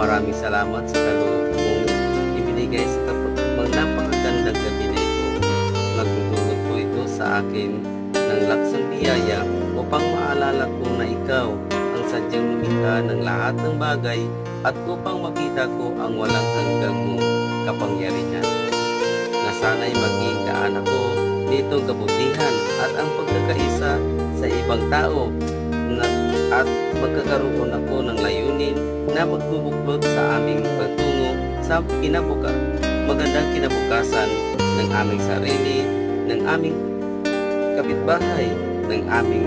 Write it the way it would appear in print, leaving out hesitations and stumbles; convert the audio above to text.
Maraming salamat sa kaloob mong ibinigay sa napakagandang gabi na ito. Nagdudulot po ito sa akin ng laksang biyaya upang maalala ko na ikaw ang sadyang lumikha ng lahat ng bagay at upang makita ko ang walang hanggang mong kapangyarihan. Na sana'y maging kaanak ko nitong kabutihan at ang pagkakaisa sa ibang tao at magkakaroon ako ng layunin na magbubuklod sa aming pagtungo sa magandang kinabukasan ng aming sarili, ng aming kapitbahay, ng aming